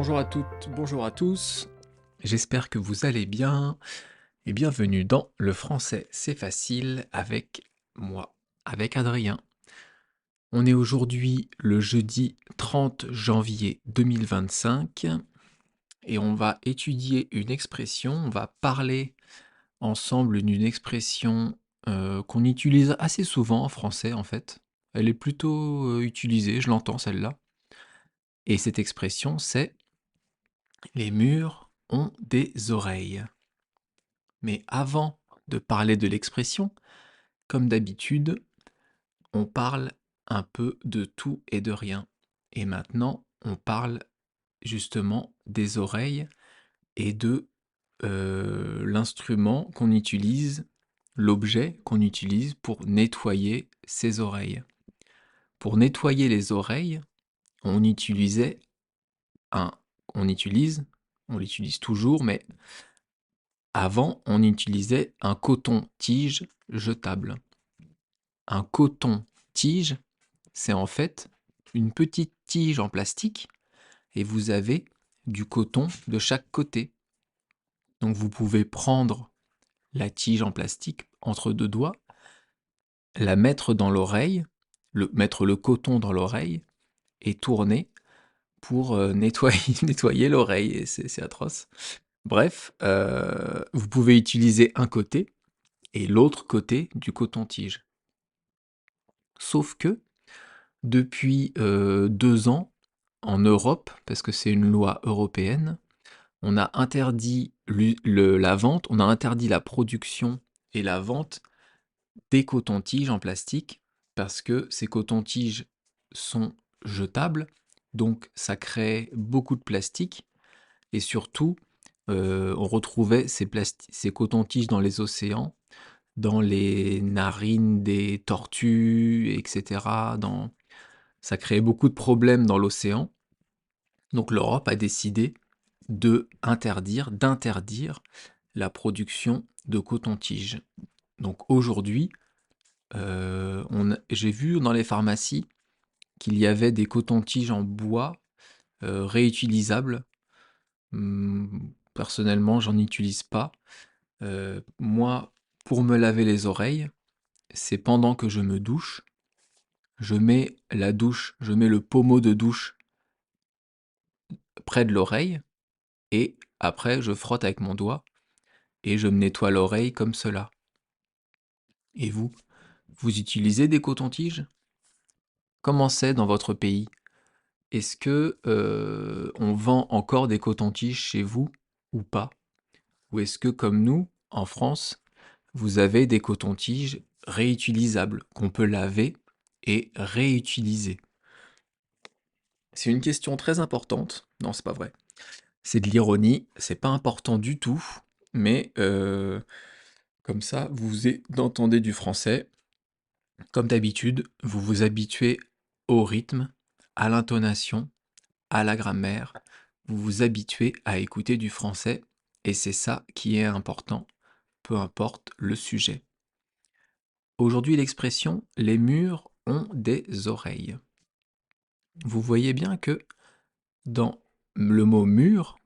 Bonjour à toutes, bonjour à tous. J'espère que vous allez bien et bienvenue dans Le français c'est facile avec moi, avec Adrien. On est aujourd'hui le jeudi 30 janvier 2025 et on va étudier une expression, on va parler ensemble d'une expression qu'on utilise assez souvent en français en fait. Elle est plutôt utilisée, je l'entends celle-là. Et cette expression c'est les murs ont des oreilles. Mais avant de parler de l'expression, comme d'habitude, on parle un peu de tout et de rien. Et maintenant, on parle justement des oreilles et de l'instrument qu'on utilise, l'objet qu'on utilise pour nettoyer ses oreilles. Pour nettoyer les oreilles, on utilisait un... On utilise, on l'utilise toujours, mais avant, on utilisait un coton-tige jetable. Un coton-tige, c'est en fait une petite tige en plastique et vous avez du coton de chaque côté. Donc vous pouvez prendre la tige en plastique entre deux doigts, la mettre dans l'oreille, mettre le coton dans l'oreille et tourner pour nettoyer l'oreille. Et c'est atroce. Bref, vous pouvez utiliser un côté et l'autre côté du coton-tige. Sauf que depuis 2 ans, en Europe, parce que c'est une loi européenne, on a interdit la vente, on a interdit la production et la vente des cotons-tiges en plastique, parce que ces cotons-tiges sont jetables, donc ça crée beaucoup de plastique, et surtout, on retrouvait ces cotons-tiges dans les océans, dans les narines des tortues, etc. Ça créait beaucoup de problèmes dans l'océan. Donc l'Europe a décidé d'interdire la production de coton-tige. Donc aujourd'hui, j'ai vu dans les pharmacies qu'il y avait des cotons-tiges en bois réutilisables. Personnellement, j'en utilise pas. Moi, pour me laver les oreilles, c'est pendant que je me douche. Je mets le pommeau de douche près de l'oreille et après je frotte avec mon doigt et je me nettoie l'oreille comme cela. Et vous, vous utilisez des cotons-tiges? Comment c'est dans votre pays? Est-ce que on vend encore des cotons-tiges chez vous ou pas? Ou est-ce que comme nous, en France, vous avez des cotons-tiges réutilisables qu'on peut laver et réutiliser? C'est une question très importante. Non, c'est pas vrai. C'est de l'ironie, c'est pas important du tout, mais comme ça, entendez du français. Comme d'habitude, vous vous habituez au rythme, à l'intonation, à la grammaire. Vous vous habituez à écouter du français, et c'est ça qui est important, peu importe le sujet. Aujourd'hui, l'expression «les murs ont des oreilles». Vous voyez bien que dans le mot mur,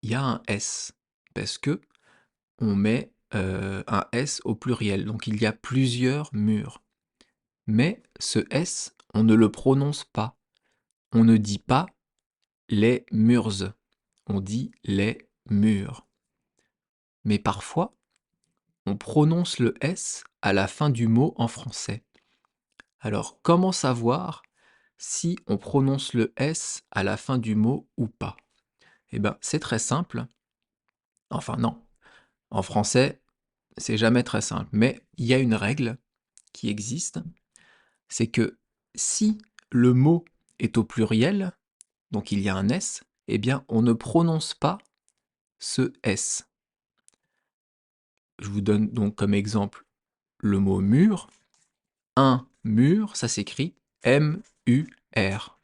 il y a un S, parce que on met un S au pluriel, donc il y a plusieurs murs. Mais ce S, on ne le prononce pas. On ne dit pas les murs, on dit les murs. Mais parfois, on prononce le S à la fin du mot en français. Alors, comment savoir si on prononce le S à la fin du mot ou pas? Eh bien, c'est très simple. Enfin non, en français, c'est jamais très simple. Mais il y a une règle qui existe, c'est que si le mot est au pluriel, donc il y a un S, eh bien on ne prononce pas ce S. Je vous donne donc comme exemple le mot mur. Un mur, ça s'écrit M-U-R.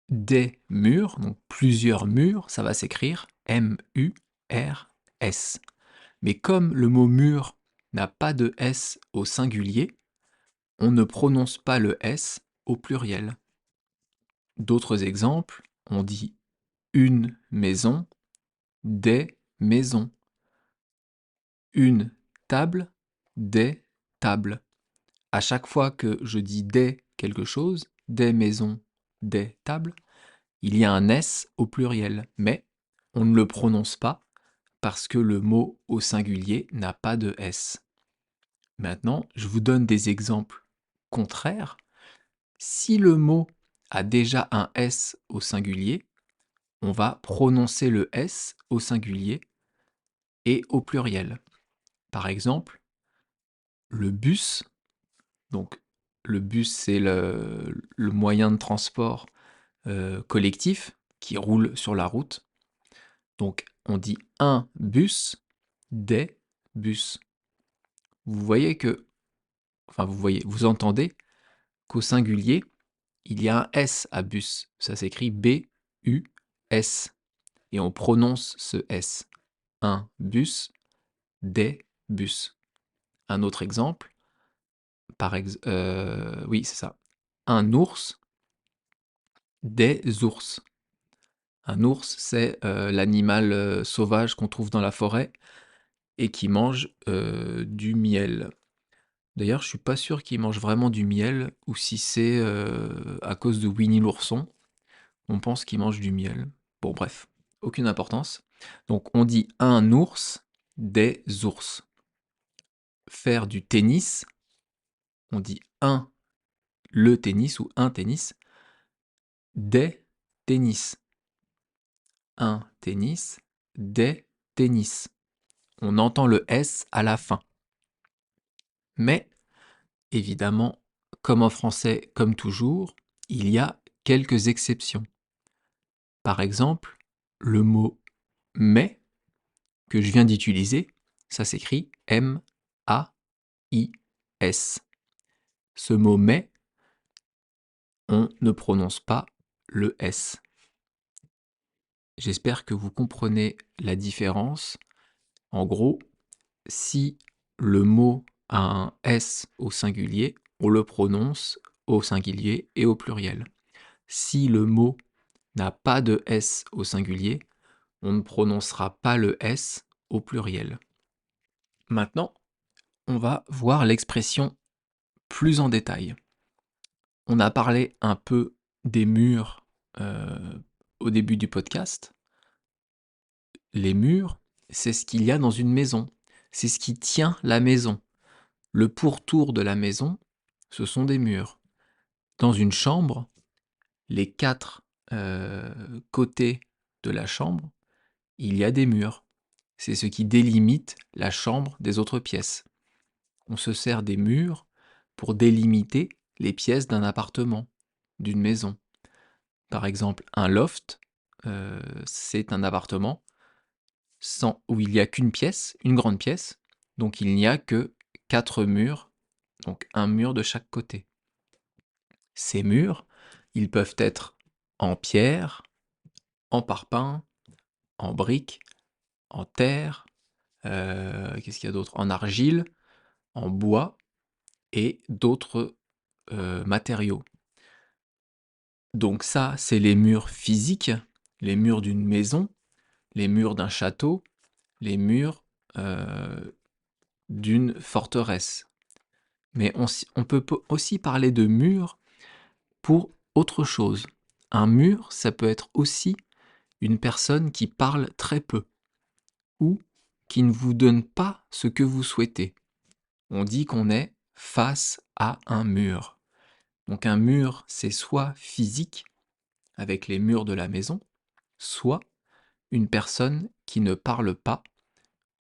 Des murs, donc plusieurs murs, ça va s'écrire M-U-R-S. Mais comme le mot mur n'a pas de S au singulier, on ne prononce pas le S au pluriel. D'autres exemples, on dit une maison, des maisons. Une table, des tables. À chaque fois que je dis des quelque chose, des maisons, des tables, il y a un S au pluriel, mais on ne le prononce pas parce que le mot au singulier n'a pas de S. Maintenant, je vous donne des exemples contraires. Si le mot a déjà un S au singulier, on va prononcer le S au singulier et au pluriel. Par exemple, le bus. Donc, le bus, c'est le moyen de transport collectif qui roule sur la route. Donc, on dit un bus, des bus. Vous voyez que, enfin, vous entendez qu'au singulier, il y a un S à bus. Ça s'écrit B-U-S. Et on prononce ce S. Un bus, des bus. Un autre exemple, oui, c'est ça. Un ours, des ours. Un ours, c'est l'animal sauvage qu'on trouve dans la forêt et qui mange du miel. D'ailleurs, je suis pas sûr qu'il mange vraiment du miel ou si c'est à cause de Winnie l'ourson. On pense qu'il mange du miel. Bon, bref, aucune importance. Donc, on dit un ours, des ours. Faire du tennis, on dit le tennis ou un tennis, des tennis. Un tennis, des tennis. On entend le S à la fin. Mais, évidemment, comme en français, comme toujours, il y a quelques exceptions. Par exemple, le mot mais que je viens d'utiliser, ça s'écrit M-A-I-S. Ce mot mais, on ne prononce pas le S. J'espère que vous comprenez la différence. En gros, si le mot a un S au singulier, on le prononce au singulier et au pluriel. Si le mot n'a pas de S au singulier, on ne prononcera pas le S au pluriel. Maintenant, on va voir l'expression plus en détail. On a parlé un peu des murs au début du podcast. Les murs, c'est ce qu'il y a dans une maison. C'est ce qui tient la maison. Le pourtour de la maison, ce sont des murs. Dans une chambre, les 4 côtés de la chambre, il y a des murs. C'est ce qui délimite la chambre des autres pièces. On se sert des murs pour délimiter les pièces d'un appartement, d'une maison. Par exemple, un loft, c'est un appartement où il n'y a qu'une pièce, une grande pièce, donc il n'y a que 4 murs, donc un mur de chaque côté. Ces murs, ils peuvent être en pierre, en parpaing, en brique, en terre, qu'est-ce qu'il y a d'autre? En argile, en bois et d'autres matériaux. Donc ça, c'est les murs physiques, les murs d'une maison, les murs d'un château, les murs d'une forteresse. Mais on peut aussi parler de murs pour autre chose. Un mur, ça peut être aussi une personne qui parle très peu ou qui ne vous donne pas ce que vous souhaitez. On dit qu'on est face à un mur. Donc un mur, c'est soit physique, avec les murs de la maison, soit une personne qui ne parle pas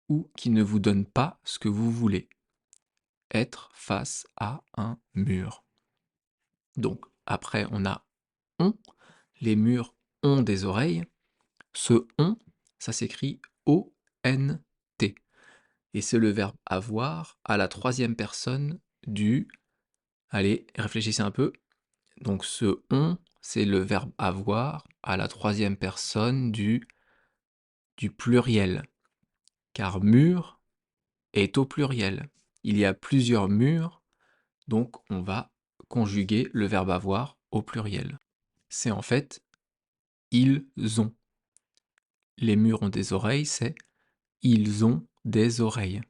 ou qui ne vous donne pas ce que vous voulez. Être face à un mur. Donc après, on a on. Les murs ont des oreilles. Ce on, ça s'écrit O-N-T. Et c'est le verbe avoir à la 3e personne du... Allez, réfléchissez un peu. Donc ce on, c'est le verbe avoir à la 3e personne du pluriel. Car mur est au pluriel. Il y a plusieurs murs, donc on va conjuguer le verbe avoir au pluriel. C'est en fait ils ont. les murs ont des oreilles, c'est ils ont des oreilles.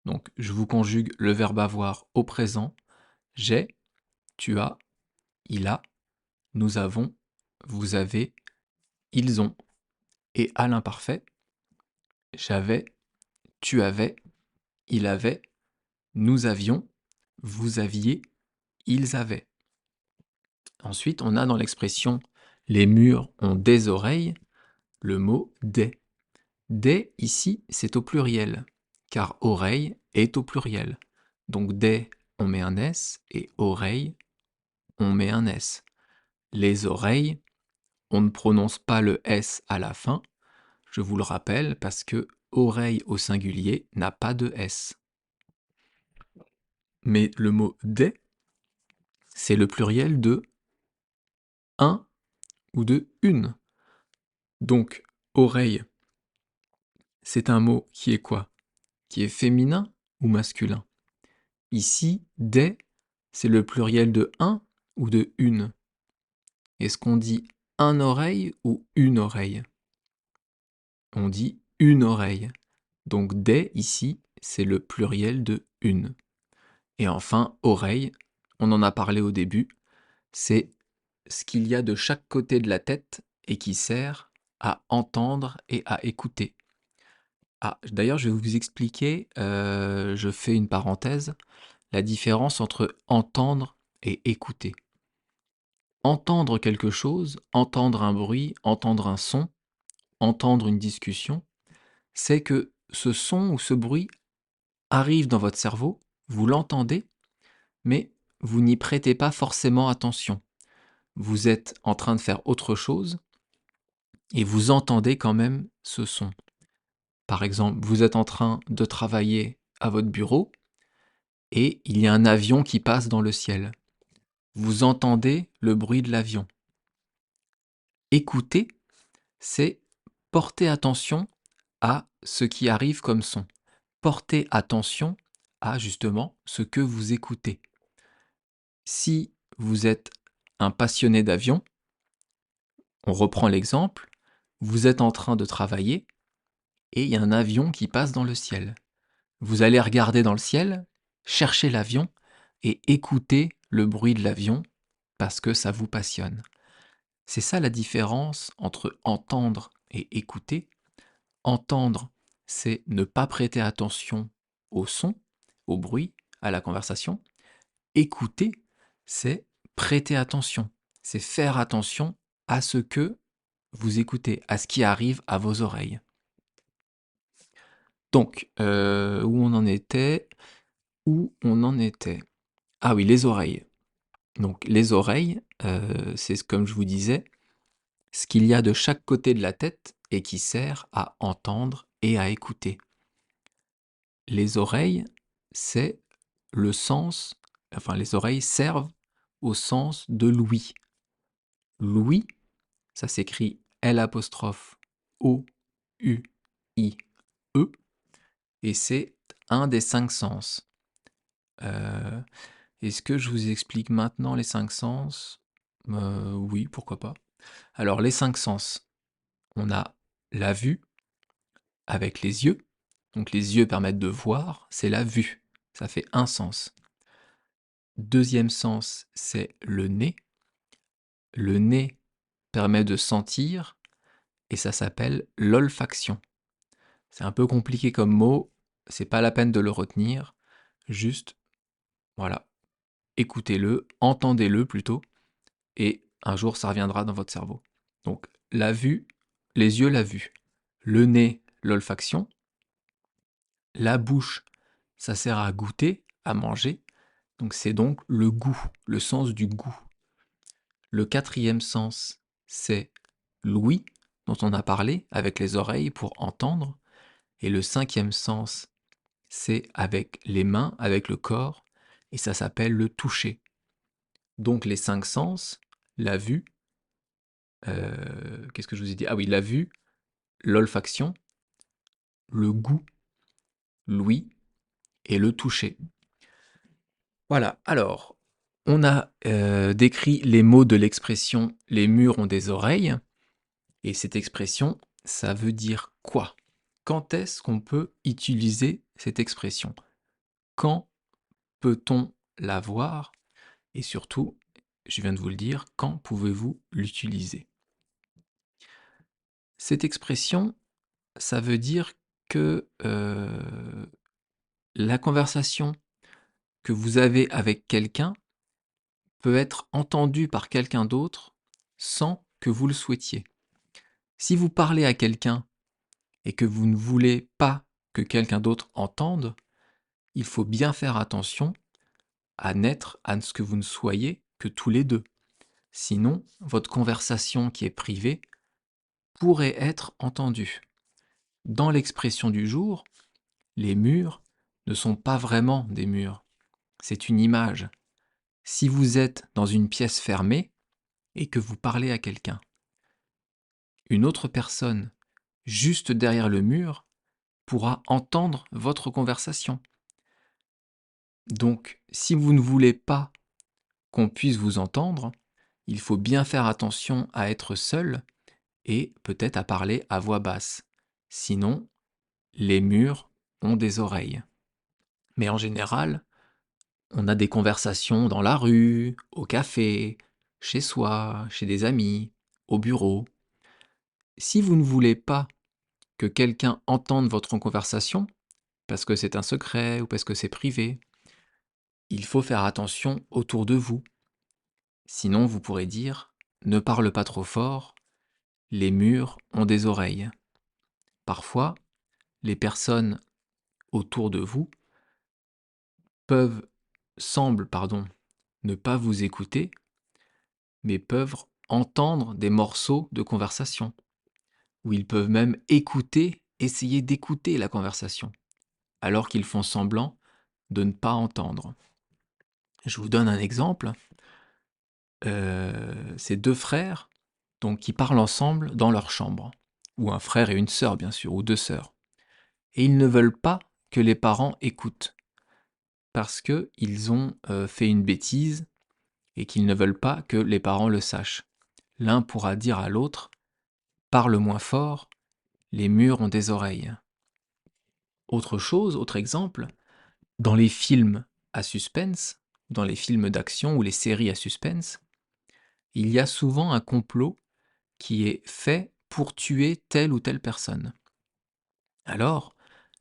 Donc, je vous conjugue le verbe avoir au présent. J'ai, tu as, il a, nous avons, vous avez, ils ont. Et à l'imparfait, j'avais, tu avais, il avait, nous avions, vous aviez, ils avaient. Ensuite, on a dans l'expression les murs ont des oreilles le mot des. Des, ici, c'est au pluriel, car oreille est au pluriel. Donc des, on met un S, et oreille, on met un S. Les oreilles, on ne prononce pas le S à la fin, je vous le rappelle, parce que oreille au singulier n'a pas de S. Mais le mot des, c'est le pluriel de un ou de une. Donc, oreille, c'est un mot qui est quoi? Qui est féminin ou masculin? Ici, des, c'est le pluriel de un ou de une? Est-ce qu'on dit un oreille ou une oreille? On dit une oreille. Donc des, ici, c'est le pluriel de une. Et enfin, oreille, on en a parlé au début, c'est ce qu'il y a de chaque côté de la tête et qui sert à entendre et à écouter. Ah, d'ailleurs, je vais vous expliquer, je fais une parenthèse, la différence entre entendre et écouter. Entendre quelque chose, entendre un bruit, entendre un son, entendre une discussion, c'est que ce son ou ce bruit arrive dans votre cerveau, vous l'entendez, mais vous n'y prêtez pas forcément attention. Vous êtes en train de faire autre chose et vous entendez quand même ce son. Par exemple, vous êtes en train de travailler à votre bureau et il y a un avion qui passe dans le ciel. Vous entendez le bruit de l'avion. Écouter, c'est porter attention à ce qui arrive comme son. Portez attention à justement ce que vous écoutez. Si vous êtes un passionné d'avion, on reprend l'exemple, vous êtes en train de travailler et il y a un avion qui passe dans le ciel. Vous allez regarder dans le ciel, chercher l'avion et écouter le bruit de l'avion parce que ça vous passionne. C'est ça la différence entre entendre et écouter. Entendre, c'est ne pas prêter attention au son, au bruit, à la conversation. Écouter, c'est prêter attention, c'est faire attention à ce que vous écoutez, à ce qui arrive à vos oreilles. Donc, où on en était? Où on en était? Ah oui, les oreilles. Donc les oreilles, c'est comme je vous disais, ce qu'il y a de chaque côté de la tête et qui sert à entendre et à écouter. Les oreilles, c'est le sens, enfin les oreilles servent au sens de l'ouïe. L'ouïe, ça s'écrit L'-O-U-I-E et c'est un des 5 sens. Est-ce que je vous explique maintenant les 5 sens? Oui, pourquoi pas. Alors les 5 sens, on a la vue avec les yeux. Donc les yeux permettent de voir, c'est la vue. Ça fait un sens. Deuxième sens, c'est le nez. Le nez permet de sentir et ça s'appelle l'olfaction. C'est un peu compliqué comme mot, c'est pas la peine de le retenir. Juste, voilà, écoutez-le, entendez-le plutôt, et un jour ça reviendra dans votre cerveau. Donc la vue, les yeux, la vue. Le nez, l'olfaction. La bouche, ça sert à goûter, à manger. Donc c'est donc le goût, le sens du goût. Le quatrième sens, c'est l'ouïe, dont on a parlé, avec les oreilles pour entendre. Et le cinquième sens, c'est avec les mains, avec le corps, et ça s'appelle le toucher. Donc les 5 sens, la vue, qu'est-ce que je vous ai dit? Ah oui, la vue, l'olfaction, le goût, l'ouïe et le toucher. Voilà, alors, on a décrit les mots de l'expression « les murs ont des oreilles ». Et cette expression, ça veut dire quoi? Quand est-ce qu'on peut utiliser cette expression? Quand peut-on la voir? Et surtout, je viens de vous le dire, quand pouvez-vous l'utiliser? Cette expression, ça veut dire que la conversation que vous avez avec quelqu'un peut être entendue par quelqu'un d'autre sans que vous le souhaitiez. Si vous parlez à quelqu'un et que vous ne voulez pas que quelqu'un d'autre entende, il faut bien faire attention à n'être à ce que vous ne soyez que tous les deux. Sinon, votre conversation qui est privée pourrait être entendue. Dans l'expression du jour, les murs ne sont pas vraiment des murs, c'est une image. Si vous êtes dans une pièce fermée et que vous parlez à quelqu'un, une autre personne, juste derrière le mur, pourra entendre votre conversation. Donc, si vous ne voulez pas qu'on puisse vous entendre, il faut bien faire attention à être seul et peut-être à parler à voix basse. Sinon, les murs ont des oreilles. Mais en général, on a des conversations dans la rue, au café, chez soi, chez des amis, au bureau. Si vous ne voulez pas que quelqu'un entende votre conversation, parce que c'est un secret ou parce que c'est privé, il faut faire attention autour de vous. Sinon, vous pourrez dire « Ne parle pas trop fort, les murs ont des oreilles ». Parfois, les personnes autour de vous semblent, ne pas vous écouter, mais peuvent entendre des morceaux de conversation, ou ils peuvent même essayer d'écouter la conversation, alors qu'ils font semblant de ne pas entendre. Je vous donne un exemple. C'est deux frères donc, qui parlent ensemble dans leur chambre, ou un frère et une sœur, bien sûr, ou deux sœurs. Et ils ne veulent pas que les parents écoutent, parce qu'ils ont fait une bêtise et qu'ils ne veulent pas que les parents le sachent. L'un pourra dire à l'autre « Parle moins fort, les murs ont des oreilles ». Autre exemple, dans les films à suspense, dans les films d'action ou les séries à suspense, il y a souvent un complot qui est fait pour tuer telle ou telle personne. Alors,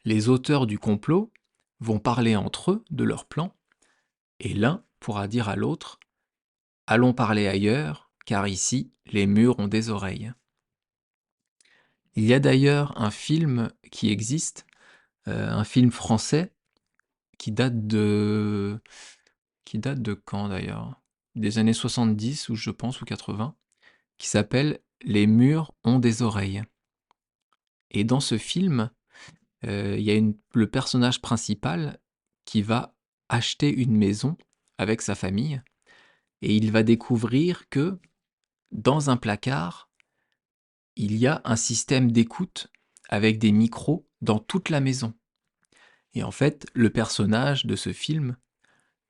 les auteurs du complot vont parler entre eux de leur plan, et l'un pourra dire à l'autre « Allons parler ailleurs, car ici, les murs ont des oreilles ». Il y a d'ailleurs un film qui existe, un film français, qui date de quand d'ailleurs? Des années 70 ou je pense, ou 80, qui s'appelle Les murs ont des oreilles. Et dans ce film, il y a le personnage principal qui va acheter une maison avec sa famille et il va découvrir que dans un placard, il y a un système d'écoute avec des micros dans toute la maison. Et en fait, le personnage de ce film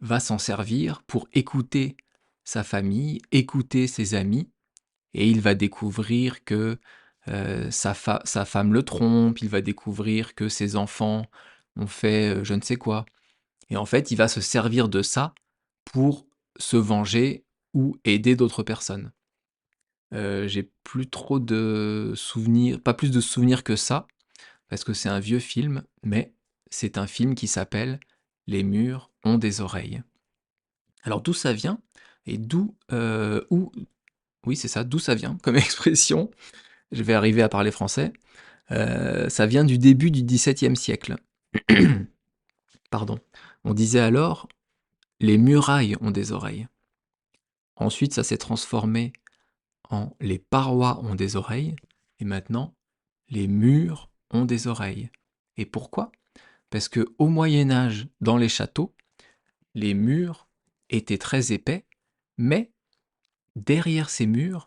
va s'en servir pour écouter sa famille, écouter ses amis, et il va découvrir que sa femme le trompe, il va découvrir que ses enfants ont fait je ne sais quoi. Et en fait, il va se servir de ça pour se venger ou aider d'autres personnes. J'ai plus trop de souvenirs, pas plus de souvenirs que ça, parce que c'est un vieux film, mais c'est un film qui s'appelle Les murs ont des oreilles. Alors d'où ça vient et oui c'est ça, d'où ça vient comme expression, je vais arriver à parler français, ça vient du début du XVIIe siècle. Pardon. On disait alors: «Les murailles ont des oreilles». Ensuite ça s'est transformé en «Les parois ont des oreilles» et maintenant «Les murs ont des oreilles». Et pourquoi? Parce qu'au Moyen Âge, dans les châteaux, les murs étaient très épais, mais derrière ces murs,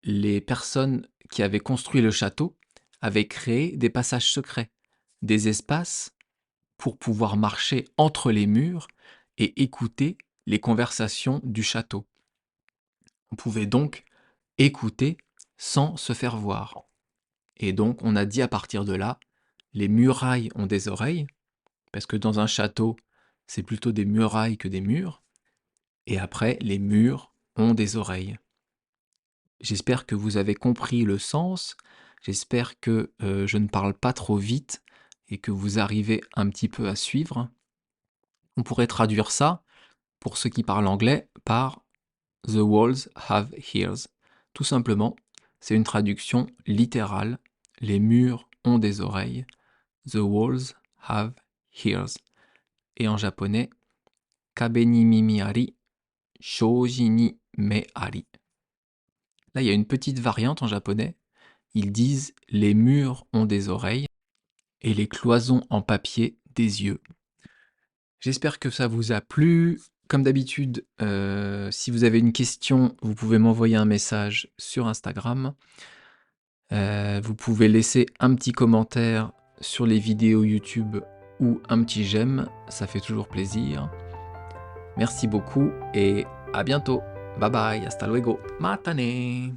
les personnes qui avaient construit le château avaient créé des passages secrets, des espaces pour pouvoir marcher entre les murs et écouter les conversations du château. On pouvait donc écouter sans se faire voir. Et donc, on a dit à partir de là, les murailles ont des oreilles, parce que dans un château, c'est plutôt des murailles que des murs. Et après, les murs ont des oreilles. J'espère que vous avez compris le sens, j'espère que je ne parle pas trop vite et que vous arrivez un petit peu à suivre. On pourrait traduire ça, pour ceux qui parlent anglais, par The walls have ears. Tout simplement, c'est une traduction littérale. Les murs ont des oreilles. The walls have ears. Et en japonais, kabe ni mimi ari, shouji ni me ari. Là, il y a une petite variante en japonais. Ils disent les murs ont des oreilles et les cloisons en papier des yeux. J'espère que ça vous a plu. Comme d'habitude, si vous avez une question, vous pouvez m'envoyer un message sur Instagram. Vous pouvez laisser un petit commentaire sur les vidéos YouTube ou un petit j'aime, ça fait toujours plaisir. Merci beaucoup et à bientôt. Bye bye, hasta luego, matane.